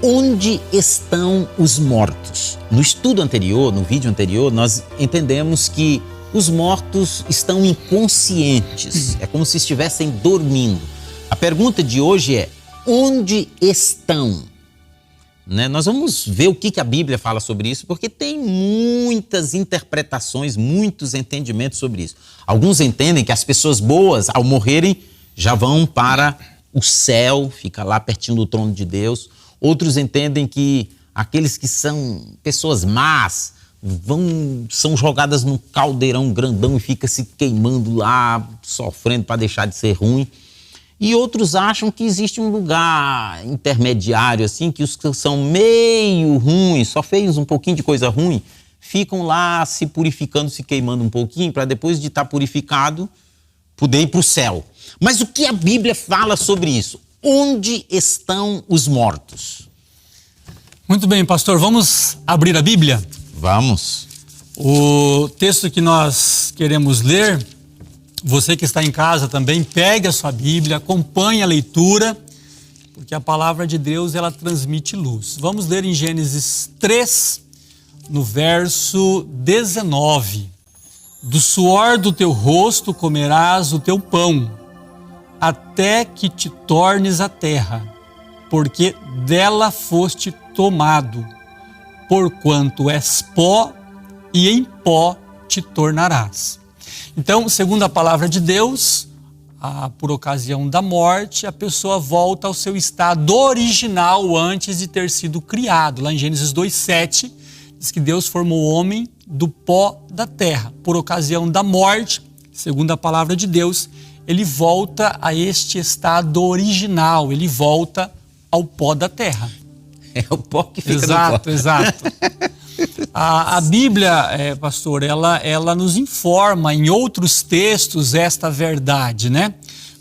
Onde estão os mortos? No estudo anterior, no vídeo anterior, nós entendemos que os mortos estão inconscientes. É como se estivessem dormindo. A pergunta de hoje é: onde estão? Nós vamos ver o que a Bíblia fala sobre isso, porque tem muitas interpretações, muitos entendimentos sobre isso. Alguns entendem que as pessoas boas, ao morrerem, já vão para o céu, fica lá pertinho do trono de Deus. Outros entendem que aqueles que são pessoas más são jogadas num caldeirão grandão e fica se queimando lá, sofrendo para deixar de ser ruim. E outros acham que existe um lugar intermediário, assim, que os que são meio ruins, só feios um pouquinho de coisa ruim, ficam lá se purificando, se queimando um pouquinho, para depois de estar purificado, poder ir para o céu. Mas o que a Bíblia fala sobre isso? Onde estão os mortos? Muito bem, pastor, vamos abrir a Bíblia? Vamos. O texto que nós queremos ler, você que está em casa também, pegue a sua Bíblia, acompanhe a leitura, porque a palavra de Deus, ela transmite luz. Vamos ler em Gênesis 3, no verso 19. Do suor do teu rosto comerás o teu pão, até que te tornes a terra, porque dela foste tomado, porquanto és pó, e em pó te tornarás. Então, segundo a palavra de Deus, por ocasião da morte, a pessoa volta ao seu estado original antes de ter sido criado. Lá em Gênesis 2:7, diz que Deus formou o homem do pó da terra. Por ocasião da morte, segundo a palavra de Deus, ele volta a este estado original, ele volta ao pó da terra. É o pó que fica exato, no pó. Exato. A Bíblia, pastor, ela nos informa em outros textos esta verdade, né?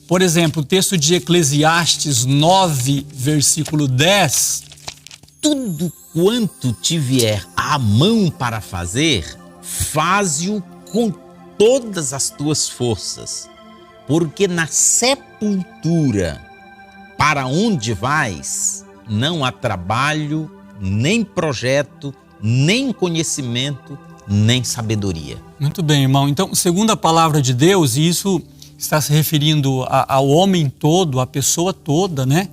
Por exemplo, o texto de Eclesiastes 9, versículo 10. Tudo quanto te vier à mão para fazer, faze-o com todas as tuas forças, porque na sepultura, para onde vais, não há trabalho, nem projeto, nem conhecimento, nem sabedoria. Muito bem, irmão. Então, segundo a palavra de Deus, e isso está se referindo ao homem todo, à pessoa toda, né?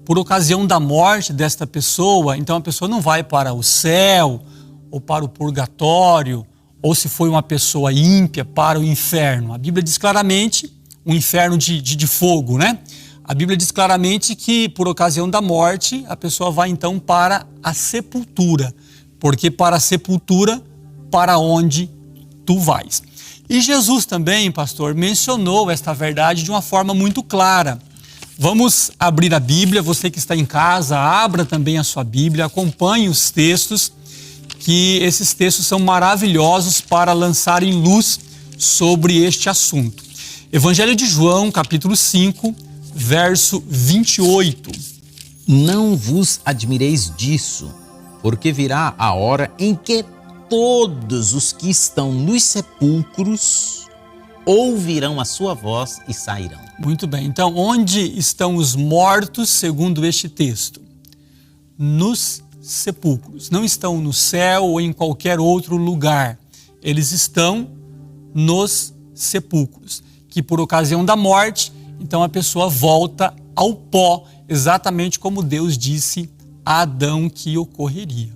Por ocasião da morte desta pessoa, então a pessoa não vai para o céu ou para o purgatório, ou se foi uma pessoa ímpia, para o inferno. A Bíblia diz claramente, um inferno de fogo, né? A Bíblia diz claramente que por ocasião da morte, a pessoa vai então para a sepultura. Porque para a sepultura, para onde tu vais. E Jesus também, pastor, mencionou esta verdade de uma forma muito clara. Vamos abrir a Bíblia, você que está em casa, abra também a sua Bíblia, acompanhe os textos, que esses textos são maravilhosos para lançarem luz sobre este assunto. Evangelho de João, capítulo 5, verso 28. Não vos admireis disso, porque virá a hora em que todos os que estão nos sepulcros ouvirão a sua voz e sairão. Muito bem. Então, onde estão os mortos, segundo este texto? Nos sepulcros. Não estão no céu ou em qualquer outro lugar. Eles estão nos sepulcros. Que por ocasião da morte, então a pessoa volta ao pó, exatamente como Deus disse a Adão que ocorreria.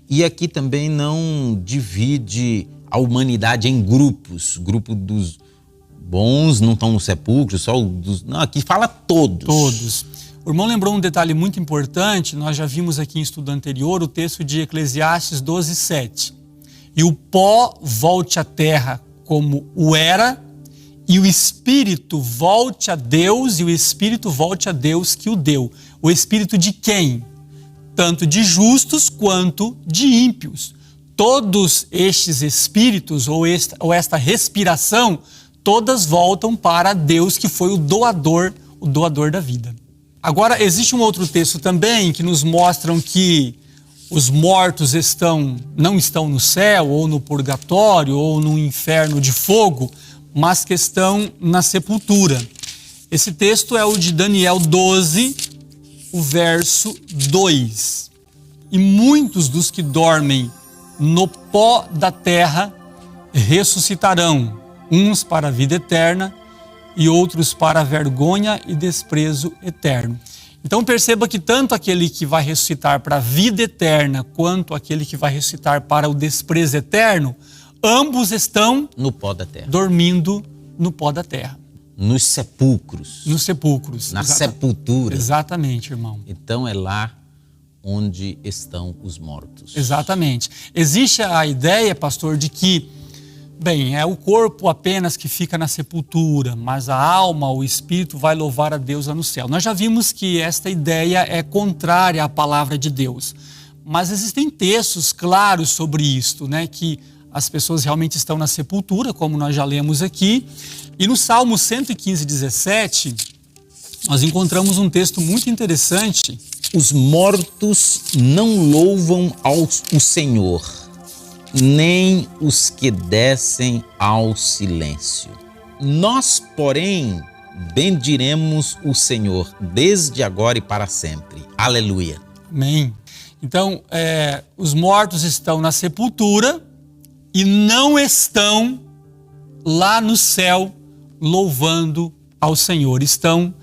E aqui também não divide a humanidade em grupos. O grupo dos bons não estão no sepulcro, só dos... Não, aqui fala todos. Todos. O irmão lembrou um detalhe muito importante, nós já vimos aqui em estudo anterior o texto de Eclesiastes 12:7. E o pó volte à terra como o era, e o espírito volte a Deus, e o espírito volte a Deus que o deu. O espírito de quem? Tanto de justos quanto de ímpios. Todos estes espíritos, ou esta respiração, todas voltam para Deus, que foi o doador da vida. Agora, existe um outro texto também que nos mostra que os mortos não estão no céu, ou no purgatório, ou no inferno de fogo, mas que estão na sepultura. Esse texto é o de Daniel 12, o verso 2. e muitos dos que dormem no pó da terra ressuscitarão, uns para a vida eterna e outros para a vergonha e desprezo eterno. Então perceba que tanto aquele que vai ressuscitar para a vida eterna, quanto aquele que vai ressuscitar para o desprezo eterno, ambos estão no pó da terra, dormindo no pó da terra. Nos sepulcros. Nos sepulcros. Na sepultura. Exatamente, irmão. Então é lá onde estão os mortos. Exatamente. Existe a ideia, pastor, de que, bem, é o corpo apenas que fica na sepultura, mas a alma, o espírito vai louvar a Deus lá no céu. Nós já vimos que esta ideia é contrária à palavra de Deus. Mas existem textos claros sobre isto, né? Que as pessoas realmente estão na sepultura, como nós já lemos aqui. E no Salmo 115, 17, nós encontramos um texto muito interessante. Os mortos não louvam o Senhor, nem os que descem ao silêncio. Nós, porém, bendiremos o Senhor desde agora e para sempre. Aleluia. Amém. Então, os mortos estão na sepultura e não estão lá no céu louvando ao Senhor. Estão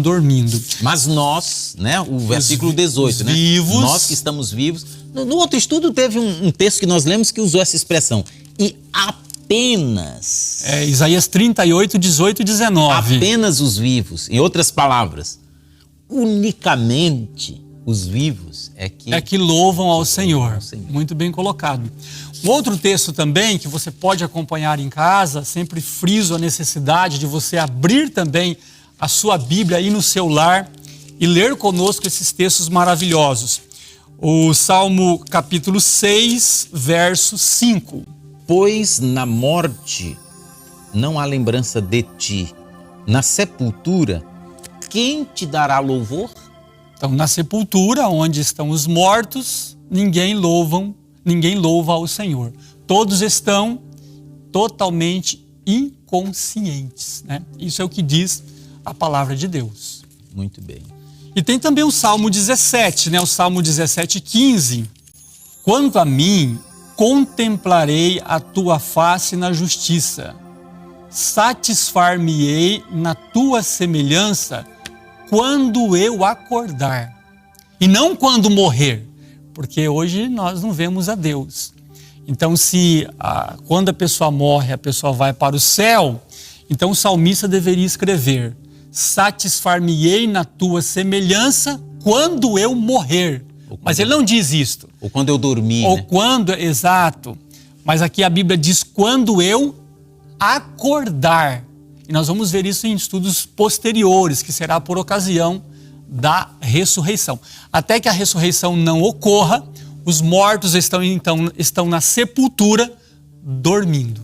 dormindo. Mas nós, né, o versículo 18, né? Vivos. Nós que estamos vivos. No outro estudo teve um texto que nós lemos que usou essa expressão. E apenas... Isaías 38, 18 e 19. Apenas os vivos. Em outras palavras, unicamente os vivos é que louvam ao Senhor. Muito bem colocado. Um outro texto também que você pode acompanhar em casa, sempre friso a necessidade de você abrir também a sua Bíblia aí no seu lar e ler conosco esses textos maravilhosos. O Salmo capítulo 6, verso 5. Pois na morte não há lembrança de ti, na sepultura quem te dará louvor? Então, na sepultura, onde estão os mortos, ninguém louva ao Senhor. Todos estão totalmente inconscientes, né? Isso é o que diz a palavra de Deus. Muito bem. E tem também o Salmo 17, né? O Salmo 17, 15. Quanto a mim, contemplarei a tua face na justiça, satisfar-me-ei na tua semelhança quando eu acordar, e não quando morrer, porque hoje nós não vemos a Deus. Então, quando a pessoa morre, a pessoa vai para o céu, então o salmista deveria escrever: satisfar-me-ei na tua semelhança quando eu morrer. Mas ele não diz isto. Ou quando eu dormir, Ou né? quando, exato. Mas aqui a Bíblia diz quando eu acordar. E nós vamos ver isso em estudos posteriores, que será por ocasião da ressurreição. Até que a ressurreição não ocorra, os mortos estão na sepultura dormindo.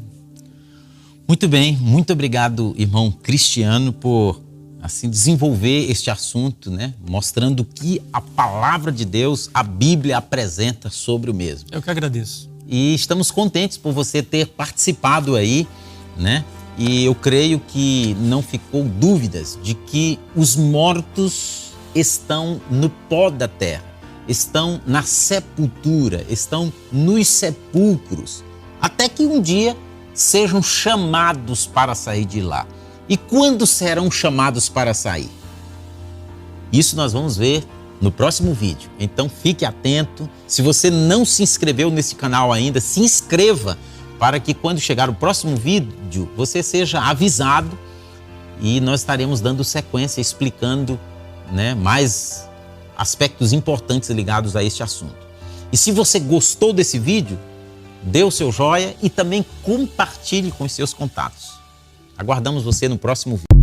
Muito bem, muito obrigado, irmão Cristiano, por assim desenvolver este assunto, né? Mostrando o que a palavra de Deus, a Bíblia, apresenta sobre o mesmo. Eu que agradeço. E estamos contentes por você ter participado aí, né? E eu creio que não ficou dúvidas de que os mortos estão no pó da terra, estão na sepultura, estão nos sepulcros, até que um dia sejam chamados para sair de lá. E quando serão chamados para sair? Isso nós vamos ver no próximo vídeo. Então fique atento. Se você não se inscreveu nesse canal ainda, se inscreva para que quando chegar o próximo vídeo você seja avisado e nós estaremos dando sequência, explicando, né, mais aspectos importantes ligados a este assunto. E se você gostou desse vídeo, dê o seu joinha e também compartilhe com os seus contatos. Aguardamos você no próximo vídeo.